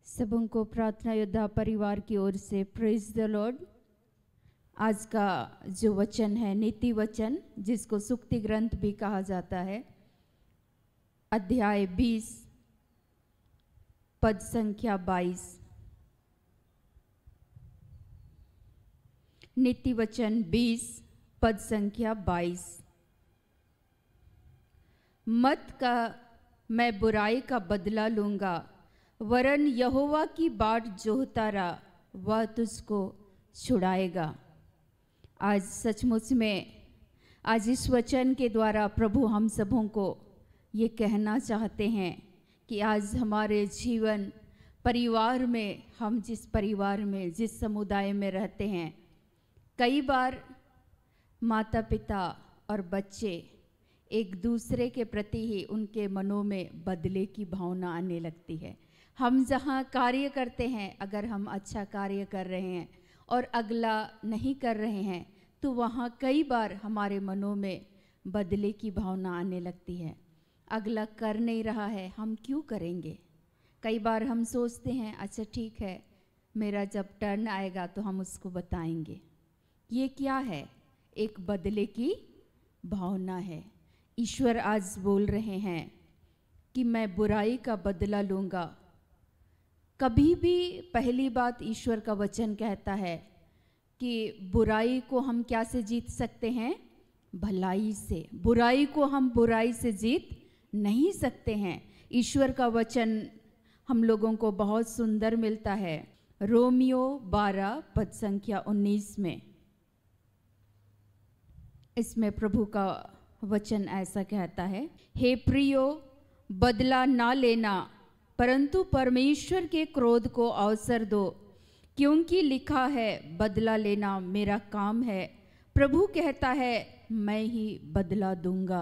सबों को प्रार्थना योद्धा परिवार की ओर से प्रेज द लॉर्ड। आज का जो वचन है नीति वचन, जिसको सुक्ति ग्रंथ भी कहा जाता है, अध्याय 20 पद संख्या 22। नीति वचन 20 पद संख्या 22। मत का मैं बुराई का बदला लूंगा, वरन यहोवा की बाट जोहता रहा, वह तुझको छुड़ाएगा। आज सचमुच में आज इस वचन के द्वारा प्रभु हम सबों को ये कहना चाहते हैं कि आज हमारे जीवन परिवार में, हम जिस परिवार में, जिस समुदाय में रहते हैं, कई बार माता पिता और बच्चे एक दूसरे के प्रति ही उनके मनों में बदले की भावना आने लगती है। हम जहाँ कार्य करते हैं, अगर हम अच्छा कार्य कर रहे हैं और अगला नहीं कर रहे हैं, तो वहाँ कई बार हमारे मनों में बदले की भावना आने लगती है। अगला कर नहीं रहा है, हम क्यों करेंगे? कई बार हम सोचते हैं अच्छा ठीक है, मेरा जब टर्न आएगा तो हम उसको बताएंगे। ये क्या है? एक बदले की भावना है। ईश्वर आज बोल रहे हैं कि मैं बुराई का बदला लूँगा। कभी भी पहली बात ईश्वर का वचन कहता है कि बुराई को हम क्या से जीत सकते हैं? भलाई से। बुराई को हम बुराई से जीत नहीं सकते हैं। ईश्वर का वचन हम लोगों को बहुत सुंदर मिलता है। रोमियो 12 पद संख्या 19 में इसमें प्रभु का वचन ऐसा कहता है, हे प्रियो, बदला ना लेना, परंतु परमेश्वर के क्रोध को अवसर दो, क्योंकि लिखा है, बदला लेना मेरा काम है, प्रभु कहता है मैं ही बदला दूंगा।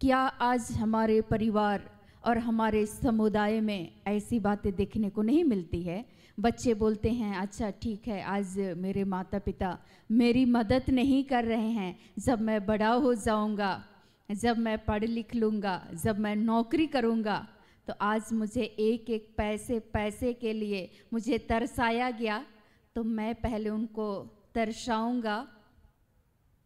क्या आज हमारे परिवार और हमारे समुदाय में ऐसी बातें देखने को नहीं मिलती है? बच्चे बोलते हैं अच्छा ठीक है, आज मेरे माता पिता मेरी मदद नहीं कर रहे हैं, जब मैं बड़ा हो जाऊंगा, जब मैं पढ़ लिख लूँगा, जब मैं नौकरी करूँगा, तो आज मुझे एक एक पैसे के लिए मुझे तरसाया गया, तो मैं पहले उनको तरसाऊंगा,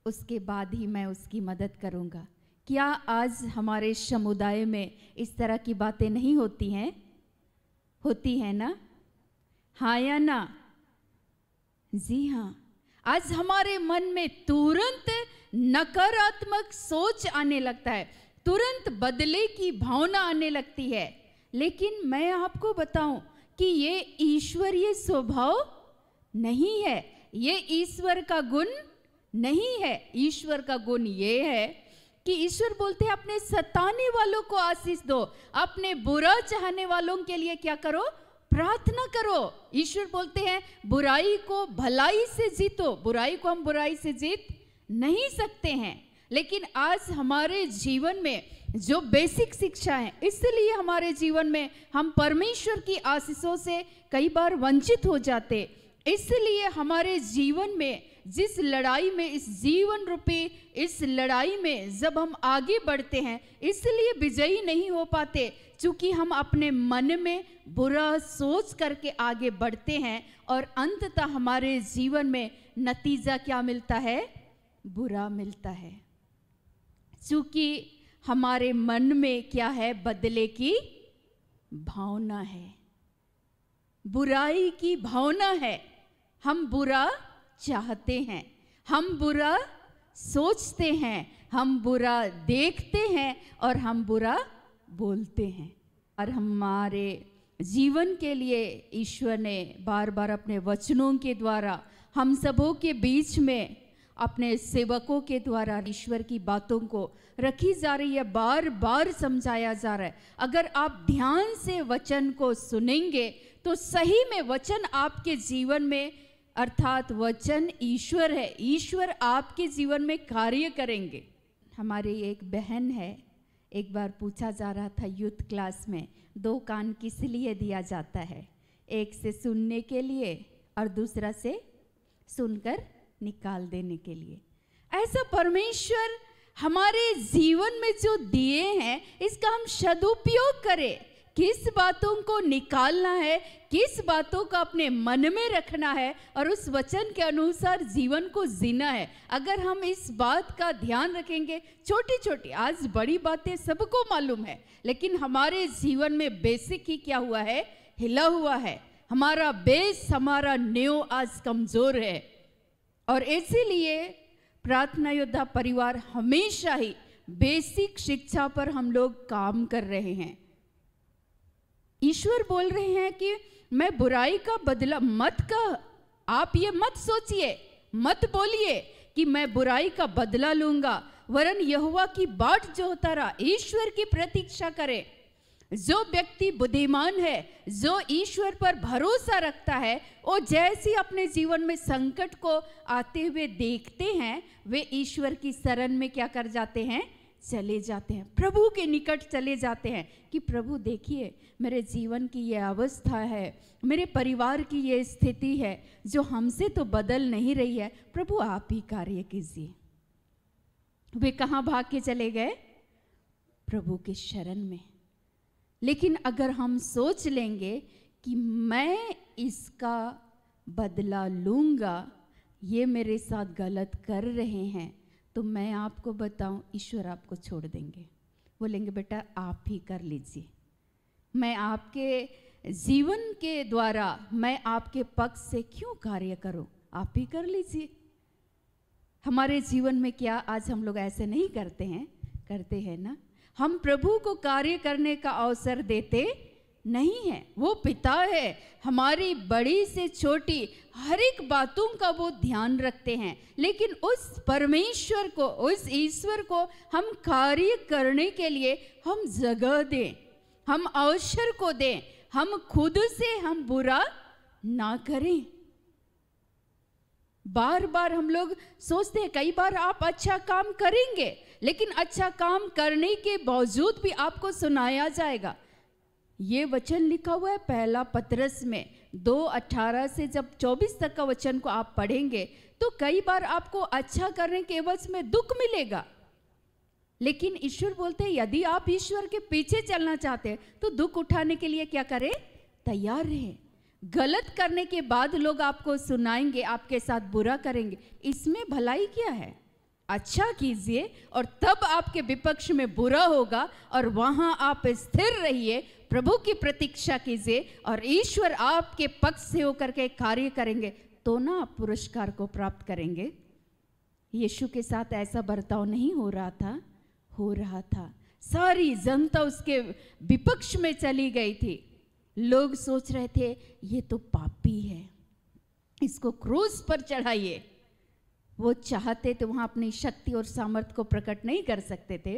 उसके बाद ही मैं उसकी मदद करूँगा। क्या आज हमारे समुदाय में इस तरह की बातें नहीं होती हैं? होती है ना? हाँ या ना? जी हाँ। आज हमारे मन में तुरंत नकारात्मक सोच आने लगता है, तुरंत बदले की भावना आने लगती है। लेकिन मैं आपको बताऊं कि ये ईश्वरीय स्वभाव नहीं है, ये ईश्वर का गुण नहीं है। ईश्वर का गुण ये है कि ईश्वर बोलते हैं अपने सताने वालों को आशीष दो, अपने बुरा चाहने वालों के लिए क्या करो? प्रार्थना करो। ईश्वर बोलते हैं बुराई को भलाई से जीतो। बुराई को हम बुराई से जीत नहीं सकते हैं। लेकिन आज हमारे जीवन में जो बेसिक शिक्षा है, इसलिए हमारे जीवन में हम परमेश्वर की आशीषों से कई बार वंचित हो जाते। इसलिए हमारे जीवन में जिस लड़ाई में, इस जीवन रूपी इस लड़ाई में जब हम आगे बढ़ते हैं, इसलिए विजयी नहीं हो पाते, क्योंकि हम अपने मन में बुरा सोच करके आगे बढ़ते हैं और अंततः हमारे जीवन में नतीजा क्या मिलता है? बुरा मिलता है। क्योंकि हमारे मन में क्या है? बदले की भावना है, बुराई की भावना है। हम बुरा चाहते हैं, हम बुरा सोचते हैं, हम बुरा देखते हैं और हम बुरा बोलते हैं। और हमारे जीवन के लिए ईश्वर ने बार बार अपने वचनों के द्वारा हम सबों के बीच में अपने सेवकों के द्वारा ईश्वर की बातों को रखी जा रही है, बार बार समझाया जा रहा है। अगर आप ध्यान से वचन को सुनेंगे तो सही में वचन आपके जीवन में, अर्थात वचन ईश्वर है, ईश्वर आपके जीवन में कार्य करेंगे। हमारी एक बहन है, एक बार पूछा जा रहा था यूथ क्लास में, 2 कान किस लिए दिया जाता है? एक से सुनने के लिए और दूसरा से सुनकर निकाल देने के लिए। ऐसा परमेश्वर हमारे जीवन में जो दिए हैं, इसका हम सदुपयोग करें। किस बातों को निकालना है, किस बातों को अपने मन में रखना है और उस वचन के अनुसार जीवन को जीना है। अगर हम इस बात का ध्यान रखेंगे, छोटी छोटी, आज बड़ी बातें सबको मालूम है, लेकिन हमारे जीवन में बेसिक ही क्या हुआ है, हिला हुआ है। हमारा बेस, हमारा नींव आज कमजोर है। और इसीलिए प्रार्थना योद्धा परिवार हमेशा ही बेसिक शिक्षा पर हम लोग काम कर रहे हैं। ईश्वर बोल रहे हैं कि मैं बुराई का बदला मत कह। आप ये मत सोचिए, मत बोलिए कि मैं बुराई का बदला लूंगा, वरन यहोवा की बाट जो होता रहा, ईश्वर की प्रतीक्षा करे। जो व्यक्ति बुद्धिमान है, जो ईश्वर पर भरोसा रखता है, वो जैसे अपने जीवन में संकट को आते हुए देखते हैं, वे ईश्वर की शरण में क्या कर जाते हैं, चले जाते हैं, प्रभु के निकट चले जाते हैं कि प्रभु देखिए मेरे जीवन की ये अवस्था है, मेरे परिवार की ये स्थिति है जो हमसे तो बदल नहीं रही है, प्रभु आप ही कार्य कीजिए। वे कहाँ भाग के चले गए, प्रभु के शरण में। लेकिन अगर हम सोच लेंगे कि मैं इसका बदला लूंगा, ये मेरे साथ गलत कर रहे हैं, तो मैं आपको बताऊं, ईश्वर आपको छोड़ देंगे, बोलेंगे बेटा आप ही कर लीजिए, मैं आपके जीवन के द्वारा, मैं आपके पक्ष से क्यों कार्य करूं, आप ही कर लीजिए। हमारे जीवन में क्या आज हम लोग ऐसे नहीं करते हैं? करते हैं ना। हम प्रभु को कार्य करने का अवसर देते नहीं है। वो पिता है, हमारी बड़ी से छोटी हर एक बातों का वो ध्यान रखते हैं, लेकिन उस परमेश्वर को, उस ईश्वर को हम कार्य करने के लिए हम जगह दें, हम अवसर को दें, हम खुद से हम बुरा ना करें। बार बार हम लोग सोचते हैं, कई बार आप अच्छा काम करेंगे, लेकिन अच्छा काम करने के बावजूद भी आपको सुनाया जाएगा। ये वचन लिखा हुआ है पहला पतरस में 2:18 से जब 24 तक का वचन को आप पढ़ेंगे तो कई बार आपको अच्छा करने के एवज में दुख मिलेगा, लेकिन ईश्वर बोलते हैं यदि आप ईश्वर के पीछे चलना चाहते हैं तो दुख उठाने के लिए क्या करें, तैयार रहें। गलत करने के बाद लोग आपको सुनाएंगे, आपके साथ बुरा करेंगे, इसमें भलाई क्या है? अच्छा कीजिए और तब आपके विपक्ष में बुरा होगा और वहां आप स्थिर रहिए, प्रभु की प्रतीक्षा कीजिए और ईश्वर आपके पक्ष से होकर के कार्य करेंगे, तो ना आप पुरस्कार को प्राप्त करेंगे। यीशु के साथ ऐसा बर्ताव नहीं हो रहा था, हो रहा था। सारी जनता उसके विपक्ष में चली गई थी। लोग सोच रहे थे ये तो पापी है, इसको क्रूस पर चढ़ाइए। वो चाहते थे वहां अपनी शक्ति और सामर्थ्य को प्रकट नहीं कर सकते थे,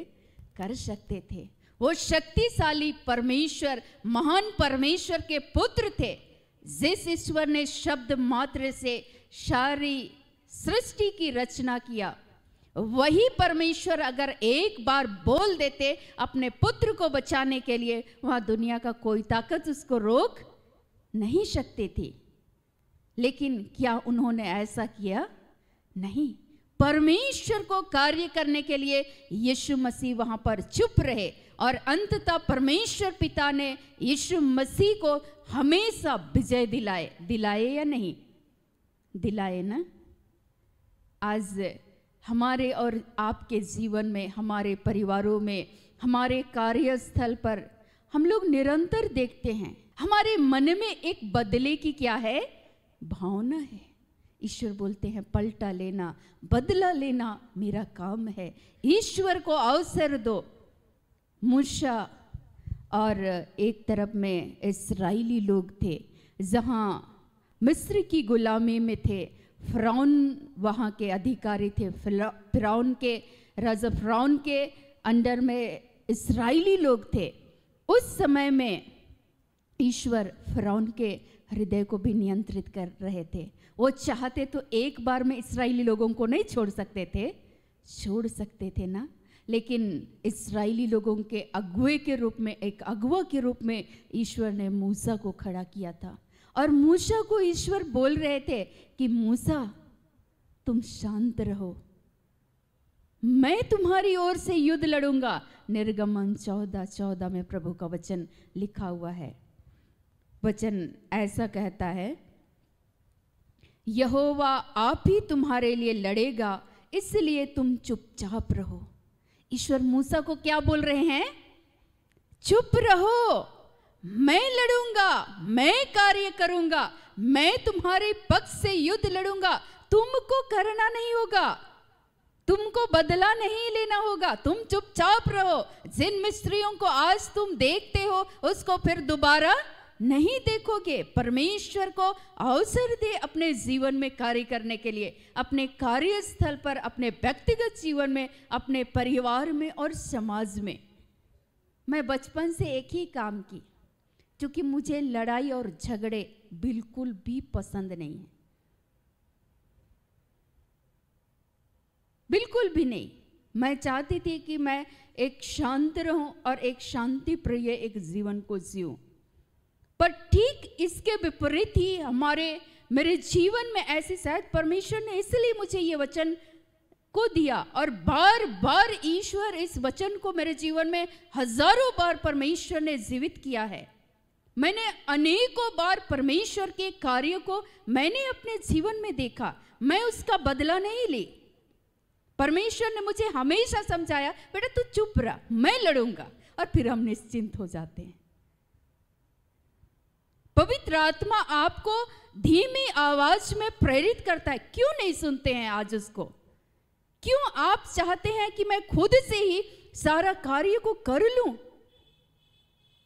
कर सकते थे। वो शक्तिशाली परमेश्वर, महान परमेश्वर के पुत्र थे, जिस ईश्वर ने शब्द मात्र से सारी सृष्टि की रचना किया, वही परमेश्वर अगर एक बार बोल देते अपने पुत्र को बचाने के लिए, वहां दुनिया का कोई ताकत उसको रोक नहीं सकती थी। लेकिन क्या उन्होंने ऐसा किया? नहीं। परमेश्वर को कार्य करने के लिए यीशु मसीह वहां पर चुप रहे और अंततः परमेश्वर पिता ने यीशु मसीह को हमेशा विजय दिलाए। दिलाए या नहीं दिलाए ना? आज हमारे और आपके जीवन में, हमारे परिवारों में, हमारे कार्यस्थल पर हम लोग निरंतर देखते हैं हमारे मन में एक बदले की क्या है, भावना है। ईश्वर बोलते हैं पलटा लेना, बदला लेना मेरा काम है। ईश्वर को अवसर दो। मूसा और एक तरफ में इस्राएली लोग थे, जहां मिस्र की गुलामी में थे। फिरौन वहाँ के अधिकारी थे, फिरौन के राजा फिरौन के अंडर में इस्राएली लोग थे। उस समय में ईश्वर फिरौन के हृदय को भी नियंत्रित कर रहे थे। वो चाहते तो एक बार में इस्राएली लोगों को नहीं छोड़ सकते थे, छोड़ सकते थे ना, लेकिन इस्राएली लोगों के अगुए के रूप में, एक अगुआ के रूप में ईश्वर ने मूसा को खड़ा किया था। और मूसा को ईश्वर बोल रहे थे कि मूसा तुम शांत रहो, मैं तुम्हारी ओर से युद्ध लड़ूंगा, निर्गमन 14:14 में प्रभु का वचन लिखा हुआ है। वचन ऐसा कहता है, यहोवा आप ही तुम्हारे लिए लड़ेगा, इसलिए तुम चुपचाप रहो। ईश्वर मूसा को क्या बोल रहे हैं? चुप रहो, मैं लड़ूंगा, मैं कार्य करूंगा, मैं तुम्हारे पक्ष से युद्ध लड़ूंगा, तुमको करना नहीं होगा, तुमको बदला नहीं लेना होगा, तुम चुपचाप रहो। जिन मिस्त्रियों को आज तुम देखते हो उसको फिर दोबारा नहीं देखोगे। परमेश्वर को अवसर दे अपने जीवन में कार्य करने के लिए, अपने कार्यस्थल पर, अपने व्यक्तिगत जीवन में, अपने परिवार में और समाज में। मैं बचपन से एक ही काम की, क्योंकि मुझे लड़ाई और झगड़े बिल्कुल भी पसंद नहीं है, बिल्कुल भी नहीं। मैं चाहती थी कि मैं एक शांत रहूं और एक शांति प्रिय एक जीवन को जीऊं, पर ठीक इसके विपरीत ही मेरे जीवन में ऐसे शायद परमेश्वर ने इसलिए मुझे ये वचन को दिया, और बार बार ईश्वर इस वचन को मेरे जीवन में हजारों बार परमेश्वर ने जीवित किया है। मैंने अनेकों बार परमेश्वर के कार्य को मैंने अपने जीवन में देखा, मैं उसका बदला नहीं ली। परमेश्वर ने मुझे हमेशा समझाया, बेटा तू चुप रह, मैं लड़ूंगा, और फिर हम निश्चिंत हो जाते हैं। पवित्र आत्मा आपको धीमी आवाज में प्रेरित करता है, क्यों नहीं सुनते हैं आज उसको? क्यों आप चाहते हैं कि मैं खुद से ही सारा कार्य को कर लूं?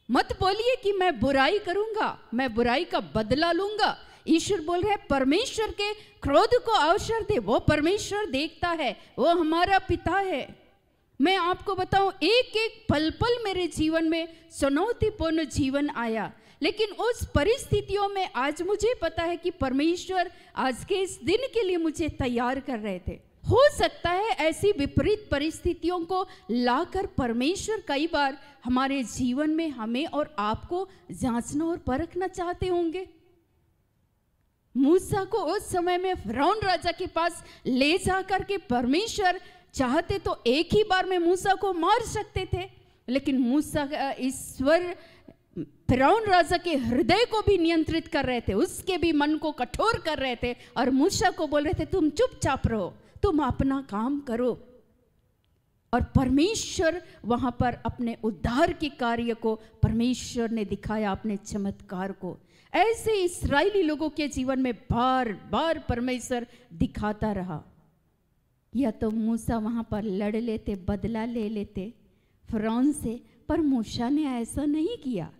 मत बोलिए कि मैं बुराई करूंगा, मैं बुराई का बदला लूंगा। ईश्वर बोल रहे हैं परमेश्वर के क्रोध को अवसर दे, वो परमेश्वर देखता है, वो हमारा पिता है। मैं आपको बताऊं, एक एक पल पल मेरे जीवन में चुनौतीपूर्ण जीवन आया, लेकिन उस परिस्थितियों में आज मुझे पता है कि परमेश्वर आज के इस दिन के लिए मुझे तैयार कर रहे थे। हो सकता है ऐसी विपरीत परिस्थितियों को लाकर परमेश्वर कई बार हमारे जीवन में हमें और आपको जांचना और परखना चाहते होंगे। मूसा को उस समय में फिरौन राजा के पास ले जाकर के परमेश्वर चाहते तो एक ही बार में मूसा को मार सकते थे, लेकिन मूसा ईश्वर फिरौन राजा के हृदय को भी नियंत्रित कर रहे थे, उसके भी मन को कठोर कर रहे थे, और मूसा को बोल रहे थे तुम चुपचाप रहो, तुम अपना काम करो। और परमेश्वर वहां पर अपने उद्धार के कार्य को परमेश्वर ने दिखाया, अपने चमत्कार को। ऐसे इस्राएली लोगों के जीवन में बार बार परमेश्वर दिखाता रहा। या तो मूसा वहां पर लड़ लेते, बदला ले लेते फिरौन से, पर मूसा ने ऐसा नहीं किया।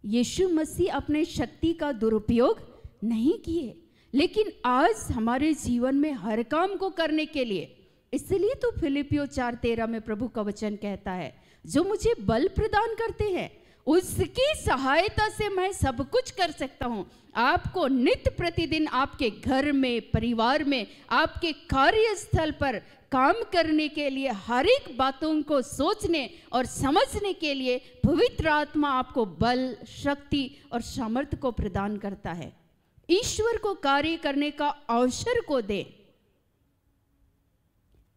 यीशु मसीह अपने शक्ति का दुरुपयोग नहीं किए, लेकिन आज हमारे जीवन में हर काम को करने के लिए, इसलिए तो फिलिपियों 4:13 में प्रभु का वचन कहता है, जो मुझे बल प्रदान करते हैं उसकी सहायता से मैं सब कुछ कर सकता हूं। आपको नित्य प्रतिदिन आपके घर में, परिवार में, आपके कार्यस्थल पर काम करने के लिए, हर एक बातों को सोचने और समझने के लिए पवित्र आत्मा आपको बल, शक्ति और सामर्थ्य को प्रदान करता है। ईश्वर को कार्य करने का अवसर को दे।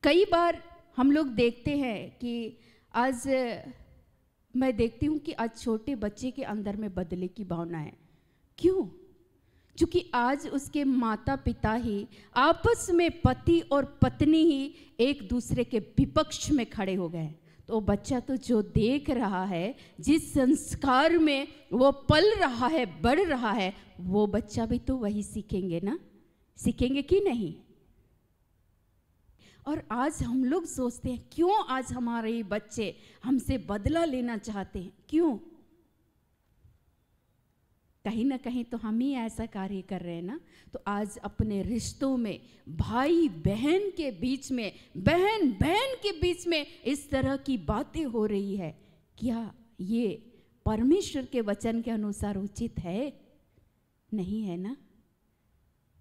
कई बार हम लोग देखते हैं कि आज मैं देखती हूं कि आज छोटे बच्चे के अंदर में बदले की भावना है। क्यों? क्योंकि आज उसके माता पिता ही आपस में, पति और पत्नी ही एक दूसरे के विपक्ष में खड़े हो गए। तो बच्चा तो जो देख रहा है, जिस संस्कार में वो पल रहा है, बढ़ रहा है, वो बच्चा भी तो वही सीखेंगे ना, सीखेंगे कि नहीं? और आज हम लोग सोचते हैं क्यों आज हमारे बच्चे हमसे बदला लेना चाहते हैं, क्यों? कहीं ना कहीं तो हम ही ऐसा कार्य कर रहे हैं ना। तो आज अपने रिश्तों में, भाई बहन के बीच में, बहन बहन के बीच में इस तरह की बातें हो रही है, क्या ये परमेश्वर के वचन के अनुसार उचित है? नहीं है ना।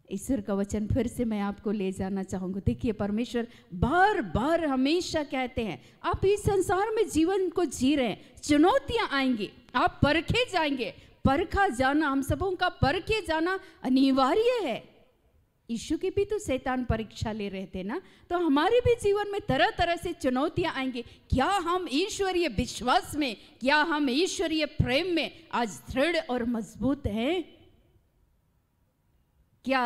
ईश्वर का वचन फिर से मैं आपको ले जाना चाहूंगा। देखिए, परमेश्वर बार बार हमेशा कहते हैं, आप इस संसार में जीवन को जी रहे हैं, चुनौतियां आएंगी, आप परखे जाएंगे। परखा जाना, हम सबों का परखे जाना अनिवार्य है। यीशु की भी तो शैतान परीक्षा ले रहे थे ना, तो हमारे भी जीवन में तरह तरह से चुनौतियां आएंगी। क्या हम ईश्वरीय विश्वास में, क्या हम ईश्वरीय प्रेम में आज दृढ़ और मजबूत हैं? क्या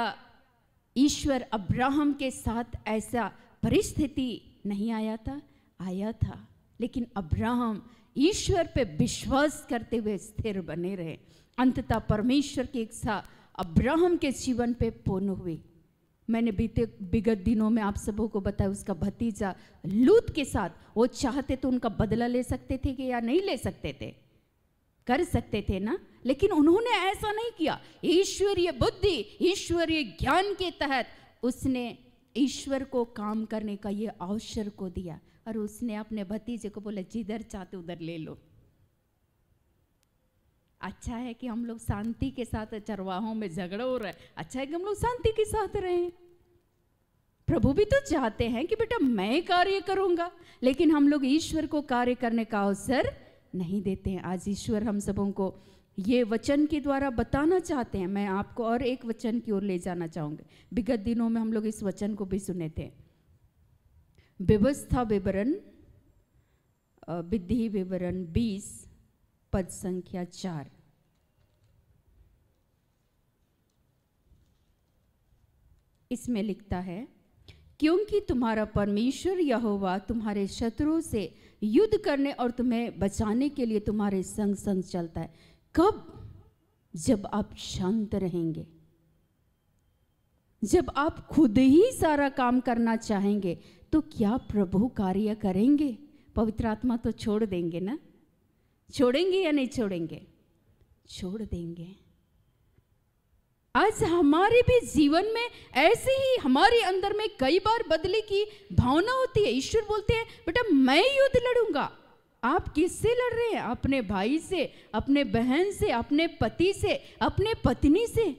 ईश्वर अब्राहम के साथ ऐसा परिस्थिति नहीं आया था? आया था, लेकिन अब्राहम ईश्वर पे विश्वास करते हुए स्थिर बने रहे। अंततः परमेश्वर की इच्छा अब्राहम के जीवन पे पूर्ण हुई। मैंने विगत दिनों में आप सबों को बताया, उसका भतीजा लूत के साथ वो चाहते तो उनका बदला ले सकते थे कि या नहीं ले सकते थे, कर सकते थे ना, लेकिन उन्होंने ऐसा नहीं किया। ईश्वरीय बुद्धि, ईश्वरीय ज्ञान के तहत उसने ईश्वर को काम करने का ये अवसर को दिया और उसने अपने भतीजे को बोला जिधर चाहते उधर ले लो। अच्छा है कि हम लोग शांति के साथ, चरवाहों में झगड़ा हो रहा है, अच्छा है कि हम लोग शांति के साथ रहें। प्रभु भी तो चाहते हैं कि बेटा मैं कार्य करूंगा, लेकिन हम लोग ईश्वर को कार्य करने का अवसर नहीं देते हैं। आज ईश्वर हम सबों को ये वचन के द्वारा बताना चाहते हैं। मैं आपको और एक वचन की ओर ले जाना चाहूंगी। विगत दिनों में हम लोग इस वचन को भी सुने थे। व्यवस्था विवरण, विधि विवरण 20 पद संख्या 4। इसमें लिखता है, क्योंकि तुम्हारा परमेश्वर यहोवा तुम्हारे शत्रुओं से युद्ध करने और तुम्हें बचाने के लिए तुम्हारे संग संग चलता है। कब? जब आप शांत रहेंगे, जब आप खुद ही सारा काम करना चाहेंगे, तो क्या प्रभु कार्य करेंगे? पवित्र आत्मा तो छोड़ देंगे ना? छोड़ेंगे या नहीं छोड़ेंगे? छोड़ देंगे। आज हमारे भी जीवन में ऐसे ही हमारे अंदर में कई बार बदले की भावना होती है। ईश्वर बोलते हैं बेटा मैं युद्ध लड़ूंगा। आप किससे लड़ रहे हैं? अपने भाई से, अपने बहन से, अपने पति से, अपने पत्नी से।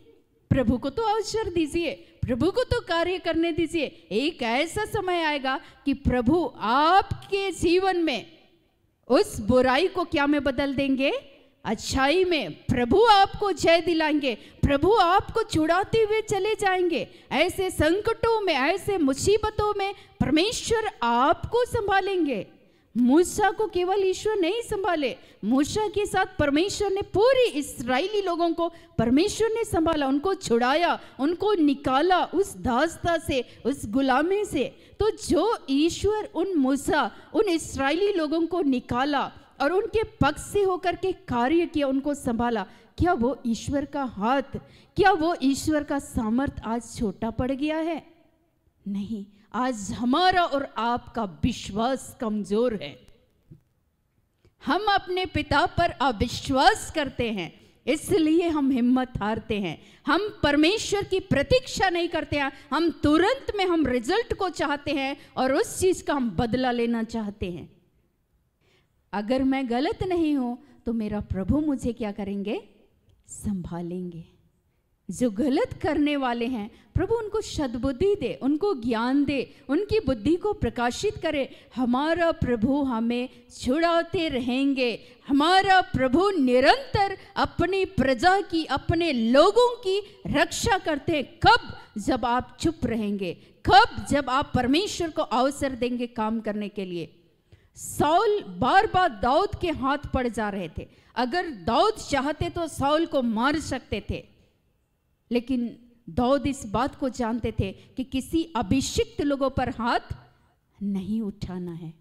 प्रभु को तो अवसर दीजिए, प्रभु को तो कार्य करने दीजिए। एक ऐसा समय आएगा कि प्रभु आपके जीवन में उस बुराई को क्या में बदल देंगे? अच्छाई में। प्रभु आपको जय दिलाएंगे, प्रभु आपको छुड़ाते हुए चले जाएंगे। ऐसे संकटों में, ऐसे मुसीबतों में परमेश्वर आपको संभालेंगे। मूसा को केवल ईश्वर नहीं संभाले, मूसा के साथ परमेश्वर ने पूरे इस्राएली लोगों को परमेश्वर ने संभाला, उनको छुड़ाया, उनको निकाला उस दासता से, उस गुलामी से। तो जो ईश्वर उन मूसा, उन इस्राएली लोगों को निकाला और उनके पक्ष से होकर के कार्य किया, उनको संभाला, क्या वो ईश्वर का हाथ, क्या वो ईश्वर का सामर्थ आज छोटा पड़ गया है? नहीं। आज हमारा और आपका विश्वास कमजोर है। हम अपने पिता पर अविश्वास करते हैं, इसलिए हम हिम्मत हारते हैं। हम परमेश्वर की प्रतीक्षा नहीं करते हैं। हम तुरंत में हम रिजल्ट को चाहते हैं और उस चीज का हम बदला लेना चाहते हैं। अगर मैं गलत नहीं हूं तो मेरा प्रभु मुझे क्या करेंगे? संभालेंगे। जो गलत करने वाले हैं प्रभु उनको सद्बुद्धि दे, उनको ज्ञान दे, उनकी बुद्धि को प्रकाशित करे। हमारा प्रभु हमें छुड़ाते रहेंगे। हमारा प्रभु निरंतर अपनी प्रजा की, अपने लोगों की रक्षा करते हैं। कब? जब आप चुप रहेंगे। कब? जब आप परमेश्वर को अवसर देंगे काम करने के लिए। साउल बार बार दाऊद के हाथ पड़ जा रहे थे। अगर दाऊद चाहते तो साउल को मार सकते थे, लेकिन दाऊद इस बात को जानते थे कि किसी अभिषिक्त लोगों पर हाथ नहीं उठाना है,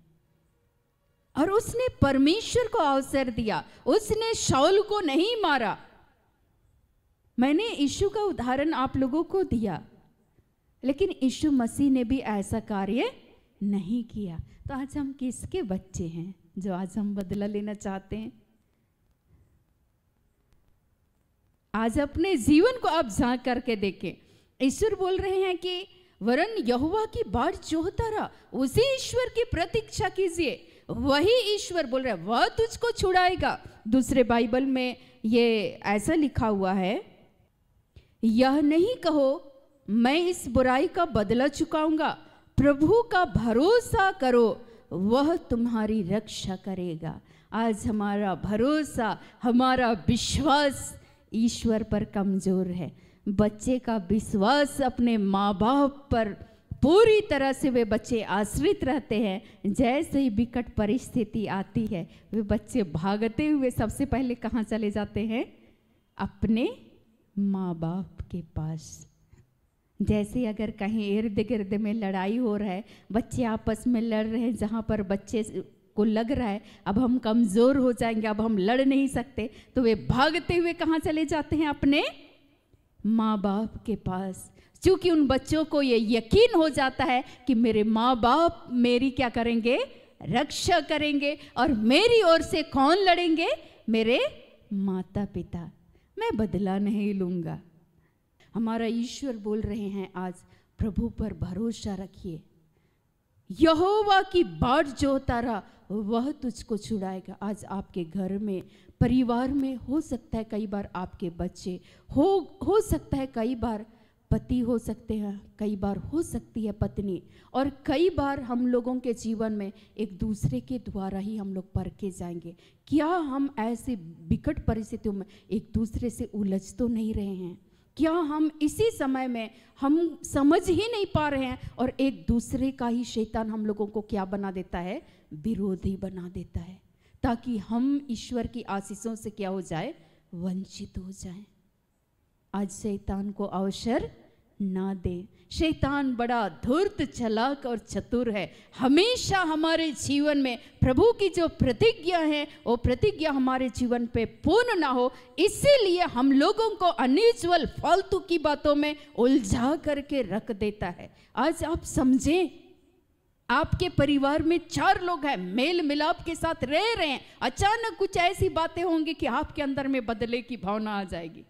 और उसने परमेश्वर को अवसर दिया। उसने शाऊल को नहीं मारा। मैंने यीशु का उदाहरण आप लोगों को दिया, लेकिन यीशु मसीह ने भी ऐसा कार्य नहीं किया। तो आज हम किसके बच्चे हैं जो आज हम बदला लेना चाहते हैं? आज अपने जीवन को आप झांक करके देखें। ईश्वर बोल रहे हैं कि वरन यहोवा की बाट जोहता रहा, उसी ईश्वर की प्रतीक्षा कीजिए। वही ईश्वर बोल रहा है, वह तुझको छुड़ाएगा। दूसरे बाइबल में ये ऐसा लिखा हुआ है, यह नहीं कहो मैं इस बुराई का बदला चुकाऊंगा, प्रभु का भरोसा करो, वह तुम्हारी रक्षा करेगा। आज हमारा भरोसा, हमारा विश्वास ईश्वर पर कमजोर है। बच्चे का विश्वास अपने माँ बाप पर पूरी तरह से वे बच्चे आश्रित रहते हैं। जैसे ही विकट परिस्थिति आती है वे बच्चे भागते हुए सबसे पहले कहाँ चले जाते हैं? अपने माँ बाप के पास। जैसे अगर कहीं इर्द गिर्द में लड़ाई हो रहा है, बच्चे आपस में लड़ रहे हैं, जहाँ पर बच्चे को लग रहा है अब हम कमज़ोर हो जाएंगे, अब हम लड़ नहीं सकते, तो वे भागते हुए कहाँ चले जाते हैं? अपने माँ बाप के पास। क्योंकि उन बच्चों को ये यकीन हो जाता है कि मेरे माँ बाप मेरी क्या करेंगे? रक्षा करेंगे। और मेरी ओर से कौन लड़ेंगे? मेरे माता पिता। मैं बदला नहीं लूँगा। हमारा ईश्वर बोल रहे हैं आज, प्रभु पर भरोसा रखिए। यहोवा की बाट जो उतारा वह तुझको छुड़ाएगा। आज आपके घर में, परिवार में हो सकता है कई बार आपके बच्चे हो सकता है कई बार पति हो सकते हैं, कई बार हो सकती है पत्नी, और कई बार हम लोगों के जीवन में एक दूसरे के द्वारा ही हम लोग परखे जाएंगे। क्या हम ऐसे विकट परिस्थितियों में एक दूसरे से उलझ तो नहीं रहे हैं? क्या हम इसी समय में हम समझ ही नहीं पा रहे हैं और एक दूसरे का ही शैतान हम लोगों को क्या बना देता है? विरोधी बना देता है, ताकि हम ईश्वर की आशीषों से क्या हो जाए? वंचित हो जाए। आज शैतान को अवसर ना दे। शैतान बड़ा धूर्त, चालाक और चतुर है। हमेशा हमारे जीवन में प्रभु की जो प्रतिज्ञा है वो प्रतिज्ञा हमारे जीवन पे पूर्ण ना हो, इसीलिए हम लोगों को अनयूजुअल फालतू की बातों में उलझा करके रख देता है। आज आप समझें, आपके परिवार में 4 लोग हैं, मेल मिलाप के साथ रह रहे हैं, अचानक कुछ ऐसी बातें होंगी कि आपके अंदर में बदले की भावना आ जाएगी।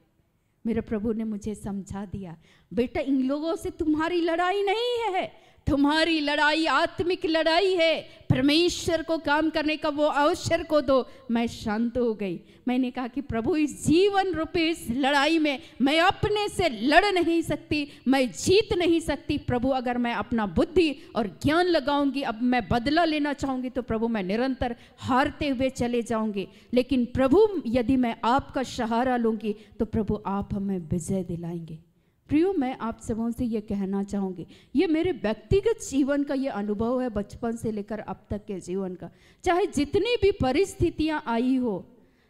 मेरे प्रभु ने मुझे समझा दिया, बेटा इन लोगों से तुम्हारी लड़ाई नहीं है, तुम्हारी लड़ाई आत्मिक लड़ाई है। परमेश्वर को काम करने का वो अवसर को दो। मैं शांत हो गई। मैंने कहा कि प्रभु इस जीवन रूपी इस लड़ाई में मैं अपने से लड़ नहीं सकती, मैं जीत नहीं सकती। प्रभु अगर मैं अपना बुद्धि और ज्ञान लगाऊंगी, अब मैं बदला लेना चाहूंगी, तो प्रभु मैं निरंतर हारते हुए चले जाऊंगी। लेकिन प्रभु यदि मैं आपका सहारा लूंगी तो प्रभु आप हमें विजय दिलाएंगे। प्रियो, मैं आप सबों से ये कहना चाहूँगी, ये मेरे व्यक्तिगत जीवन का ये अनुभव है, बचपन से लेकर अब तक के जीवन का। चाहे जितनी भी परिस्थितियाँ आई हो,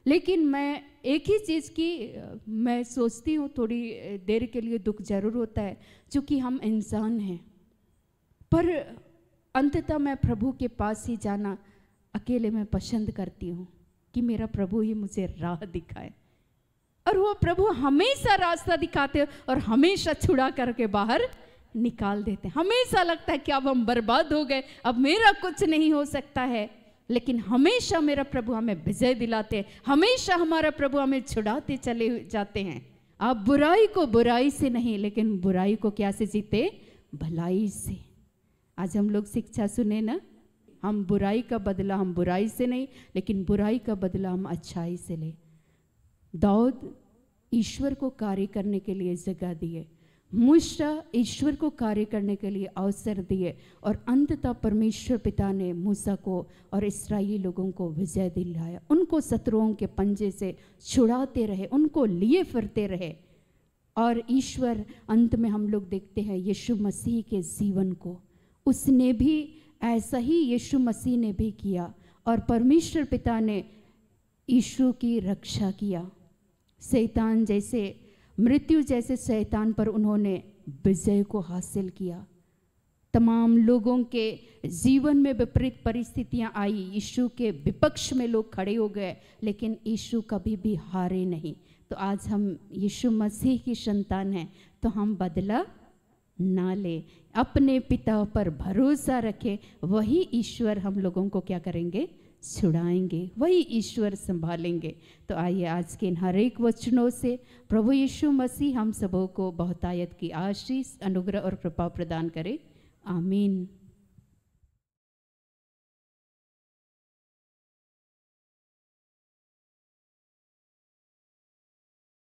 लेकिन मैं एक ही चीज़ की मैं सोचती हूँ, थोड़ी देर के लिए दुख जरूर होता है, क्योंकि हम इंसान हैं, पर अंततः मैं प्रभु के पास ही जाना अकेले में पसंद करती हूँ कि मेरा प्रभु ही मुझे राह दिखाए। और वो प्रभु हमेशा रास्ता दिखाते हैं और हमेशा छुड़ा करके बाहर निकाल देते हैं। हमेशा लगता है कि अब हम बर्बाद हो गए, अब मेरा कुछ नहीं हो सकता है, लेकिन हमेशा मेरा प्रभु हमें विजय दिलाते हैं। हमेशा हमारा प्रभु हमें छुड़ाते चले जाते हैं। आप बुराई को बुराई से नहीं, लेकिन बुराई को क्या से जीते? भलाई से। आज हम लोग शिक्षा सुने ना, हम बुराई का बदला हम बुराई से नहीं, लेकिन बुराई का बदला हम अच्छाई से ले। दाऊद ईश्वर को कार्य करने के लिए जगह दिए, मूसा ईश्वर को कार्य करने के लिए अवसर दिए, और अंततः परमेश्वर पिता ने मूसा को और इस्राएली लोगों को विजय दिलाया। उनको शत्रुओं के पंजे से छुड़ाते रहे, उनको लिए फिरते रहे। और ईश्वर अंत में हम लोग देखते हैं यीशु मसीह के जीवन को, उसने भी ऐसा ही यीशु मसीह ने भी किया, और परमेश्वर पिता ने यीशु की रक्षा किया। शैतान जैसे, मृत्यु जैसे शैतान पर उन्होंने विजय को हासिल किया। तमाम लोगों के जीवन में विपरीत परिस्थितियां आई, यीशु के विपक्ष में लोग खड़े हो गए, लेकिन यीशु कभी भी हारे नहीं। तो आज हम यीशु मसीह की संतान हैं, तो हम बदला ना ले, अपने पिता पर भरोसा रखें। वही ईश्वर हम लोगों को क्या करेंगे? छुड़ाएंगे, वही ईश्वर संभालेंगे। तो आइए आज के इन हर एक वचनों से प्रभु यीशु मसीह हम सबों को बहुतायत की आशीष, अनुग्रह और कृपा प्रदान करे। आमीन।